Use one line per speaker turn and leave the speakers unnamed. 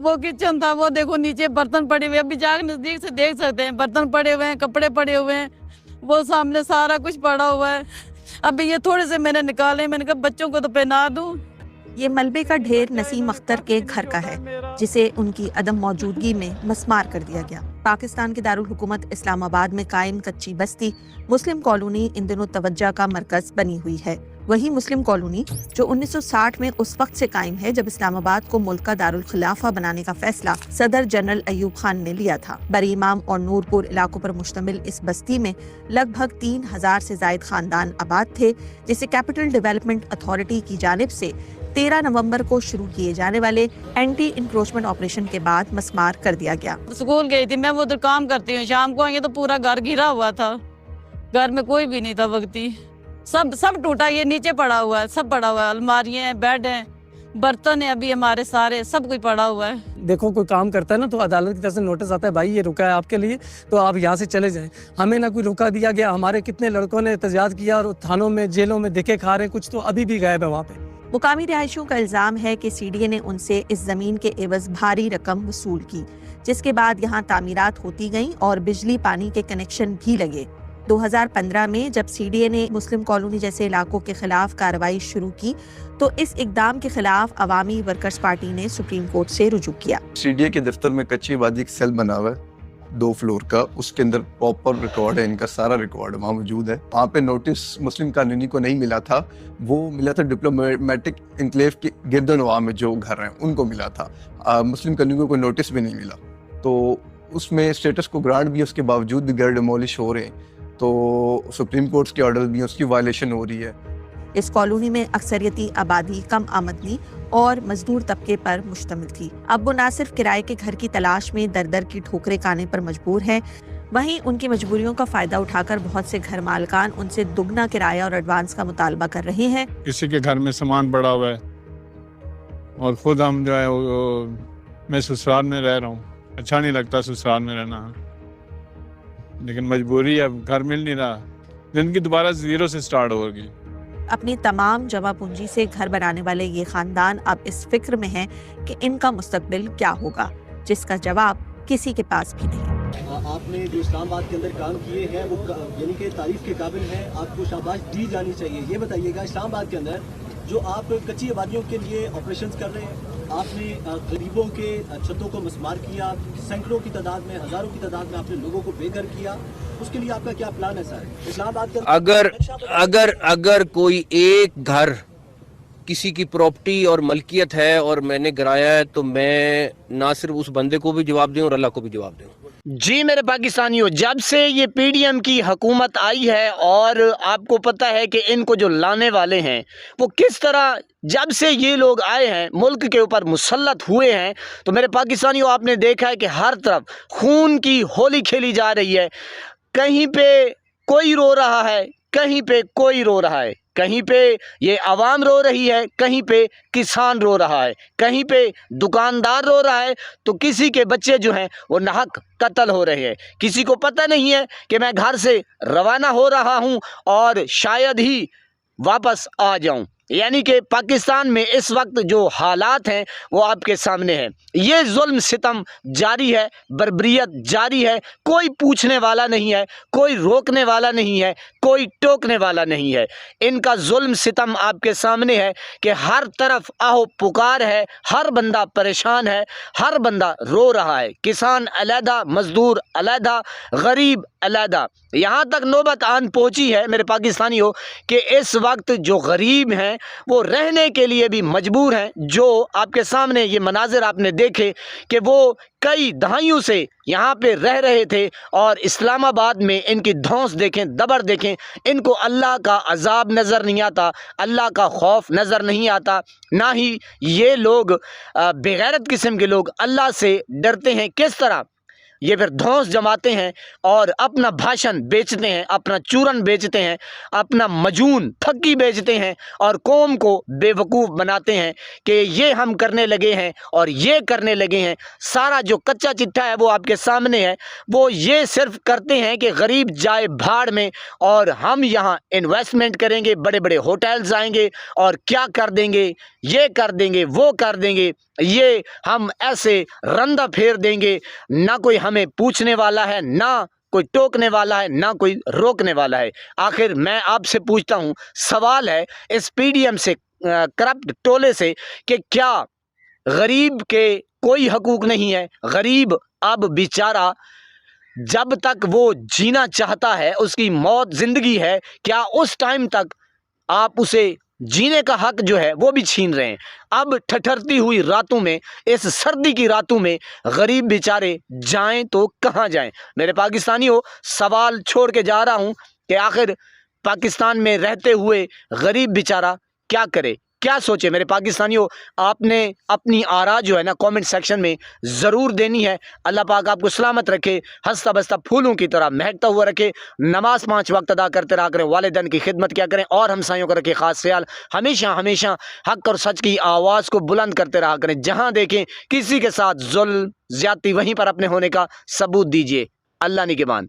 वो किचन था, वो देखो नीचे बर्तन पड़े हुए, अभी जाकर नजदीक से देख सकते हैं, बर्तन पड़े हुए हैं, कपड़े पड़े हुए हैं, वो सामने सारा कुछ पड़ा हुआ है। अभी ये थोड़े से मैंने निकाले, मैंने कहा बच्चों को तो पहना दूं।
ये मलबे का ढेर नसीम अख्तर के घर का है, जिसे उनकी अदम मौजूदगी में मस्मार कर दिया गया। पाकिस्तान के दारुल हुकूमत इस्लामाबाद में कायम कच्ची बस्ती मुस्लिम कॉलोनी इन दिनों तवज्जो का मरकज बनी हुई है। वही मुस्लिम कॉलोनी जो 1960 में उस वक्त से कायम है जब इस्लामाबाद को मुल्क का दारुल खिलाफा बनाने का फैसला सदर जनरल अयूब खान ने लिया था। बरी इमाम और नूरपुर इलाकों पर मुश्तमिल इस बस्ती में लगभग 3000 से जायद खानदान आबाद थे, जिसे कैपिटल डेवलपमेंट अथॉरिटी की जानिब से 13 नवंबर को शुरू किए जाने वाले एंटी इंक्रोचमेंट ऑपरेशन के बाद मस्मार कर दिया गया।
स्कूल गई थी मैं, वो उधर काम करती हूँ, शाम को आएंगे तो पूरा घर घिरा हुआ था, घर में कोई भी नहीं था वक्ती, सब टूटा, ये नीचे पड़ा हुआ है, सब पड़ा हुआ है, अलमारियां हैं, बेड हैं, बर्तन है, अभी हमारे सारे सब कुछ पड़ा हुआ है।
देखो कोई काम करता है ना तो अदालत की तरफ से नोटिस आता है, भाई ये रुका है आपके लिए, तो आप यहाँ से चले जाएं। हमें ना कोई रुका दिया गया। हमारे कितने लड़कों ने एहतजाज किया और थानों में जेलों में दिखे खा रहे, कुछ तो अभी भी गायब है वहाँ पे।
मुकामी रिहायशियों का इल्जाम है कि सीडीए ने उनसे इस जमीन के एवज भारी रकम वसूल की, जिसके बाद यहाँ तामीरात होती गईं और बिजली पानी के कनेक्शन भी लगे। 2015 में जब सीडीए ने मुस्लिम कॉलोनी जैसे इलाकों के खिलाफ कार्रवाई शुरू की तो इस इकदाम के खिलाफ अवामी वर्कर्स पार्टी ने सुप्रीम कोर्ट से रुजू किया।
सीडीए के दफ्तर में कच्ची आबादी का सेल बना हुआ है 2 फ्लोर का, उसके अंदर प्रॉपर रिकॉर्ड है, इनका सारा रिकॉर्ड वहाँ मौजूद है। वहाँ पे नोटिस मुस्लिम कॉलोनी को नहीं मिला था, वो मिला था डिप्लोमेटिक इंक्लेव के गिरदनवा में जो घर हैं उनको मिला था। मुस्लिम कॉलोनी को कोई नोटिस भी नहीं मिला, तो उसमें स्टेटस को ग्रांट भी, उसके बावजूद भी घर डिमोलिश हो रहे हैं, तो सुप्रीम कोर्ट के ऑर्डर भी उसकी वायलेशन हो रही है।
इस कॉलोनी में अक्सरियती आबादी कम आमदनी और मजदूर तबके पर मुश्तमिल थी। अब वो न सिर्फ किराए के घर की तलाश में दर दर की ठोकरें खाने पर मजबूर है, वहीं उनकी मजबूरियों का फायदा उठाकर बहुत से घर मालकान उनसे दुगना किराया और एडवांस का मुतालबा कर रहे हैं।
किसी के घर में सामान पड़ा हुआ है और खुद हम जो है मैं ससुराल में रह रहा हूँ, अच्छा नहीं लगता ससुराल में रहना, लेकिन मजबूरी है, घर मिल नहीं रहा, जिंदगी दोबारा जीरो से स्टार्ट होगी।
अपनी तमाम जमा पूंजी से घर बनाने वाले ये खानदान अब इस फिक्र में है कि इनका मुस्तकबिल क्या होगा, जिसका जवाब किसी के पास भी नहीं।
आपने जो इस्लामाबाद के अंदर काम किए हैं वो यानी कि तारीफ के काबिल हैं, आपको शाबाश दी जानी चाहिए। ये बताइएगा, इस्लामाबाद के अंदर जो आप कच्ची आबादियों के लिए ऑपरेशंस कर रहे हैं, आपने गरीबों के छतों को मस्मार किया, सैकड़ों की तादाद में, हजारों की तादाद में आपने लोगों को बेघर किया, उसके लिए आपका क्या प्लान है सर? इस्लामाबाद
के अगर कोई एक घर किसी की प्रॉपर्टी और मलकियत है और मैंने गिराया है, तो मैं ना सिर्फ उस बंदे को भी जवाब दूं और अल्लाह को भी जवाब दूं।
जी मेरे पाकिस्तानियों, जब से ये पीडीएम की हुकूमत आई है और आपको पता है कि इनको जो लाने वाले हैं वो किस तरह, जब से ये लोग आए हैं मुल्क के ऊपर मुसल्लत हुए हैं, तो मेरे पाकिस्तानियों आपने देखा है कि हर तरफ खून की होली खेली जा रही है। कहीं पे कोई रो रहा है, कहीं पे कोई रो रहा है, कहीं पे ये आवाम रो रही है, कहीं पे किसान रो रहा है, कहीं पे दुकानदार रो रहा है, तो किसी के बच्चे जो हैं वो नाहक कत्ल हो रहे हैं। किसी को पता नहीं है कि मैं घर से रवाना हो रहा हूं और शायद ही वापस आ जाऊं। यानी कि पाकिस्तान में इस वक्त जो हालात हैं वो आपके सामने हैं। ये जुल्म सितम जारी है, बर्बरियत जारी है, कोई पूछने वाला नहीं है, कोई रोकने वाला नहीं है, कोई टोकने वाला नहीं है। इनका जुल्म सितम आपके सामने है कि हर तरफ आहो पुकार है, हर बंदा परेशान है, हर बंदा रो रहा है। किसान अलहदा, मजदूर अलहदा, गरीब अलहदा। यहाँ तक नौबत आन पहुँची है मेरे पाकिस्तानियों कि इस वक्त जो गरीब हैं वो रहने के लिए भी मजबूर हैं। जो आपके सामने ये मनाजिर आपने देखे कि वो कई दहाइयों से यहाँ पे रह रहे थे और इस्लामाबाद में इनकी धौंस देखें, दबर देखें, इनको अल्लाह का अजाब नज़र नहीं आता, अल्लाह का खौफ नज़र नहीं आता, ना ही ये लोग बेगैरत किस्म के लोग अल्लाह से डरते हैं। किस तरह ये फिर धौंस जमाते हैं और अपना भाषण बेचते हैं, अपना चूरन बेचते हैं, अपना मजून फक्की बेचते हैं और कौम को बेवकूफ़ बनाते हैं कि ये हम करने लगे हैं और ये करने लगे हैं। सारा जो कच्चा चिट्ठा है वो आपके सामने है। वो ये सिर्फ करते हैं कि गरीब जाए भाड़ में और हम यहाँ इन्वेस्टमेंट करेंगे, बड़े बड़े होटल्स आएंगे और क्या कर देंगे, ये कर देंगे, वो कर देंगे, ये हम ऐसे रंदा फेर देंगे। ना कोई हमें पूछने वाला है, ना कोई टोकने वाला है, ना कोई रोकने वाला है। आखिर मैं आपसे पूछता हूँ, सवाल है इस पीडीएम से, करप्ट टोले से, कि क्या गरीब के कोई हकूक नहीं है? गरीब अब बेचारा जब तक वो जीना चाहता है, उसकी मौत जिंदगी है, क्या उस टाइम तक आप उसे जीने का हक जो है वो भी छीन रहे हैं? अब ठठरती हुई रातों में, इस सर्दी की रातों में गरीब बेचारे जाएं तो कहाँ जाएं? मेरे पाकिस्तानियों, सवाल छोड़ के जा रहा हूं कि आखिर पाकिस्तान में रहते हुए गरीब बेचारा क्या करे, क्या सोचे? मेरे पाकिस्तानियों, आपने अपनी आरा जो है ना कमेंट सेक्शन में ज़रूर देनी है। अल्लाह पाक आपको सलामत रखे, हंसता बसता फूलों की तरह महकता हुआ रखे, नमाज 5 वक्त अदा करते रहा करें, वालिदैन की खिदमत किया करें और हमसायों का रखे खास ख्याल। हमेशा हमेशा हक और सच की आवाज़ को बुलंद करते रहा करें। जहाँ देखें किसी के साथ जुल्म ज्यादती, वहीं पर अपने होने का सबूत दीजिए। अल्लाह निगहबान।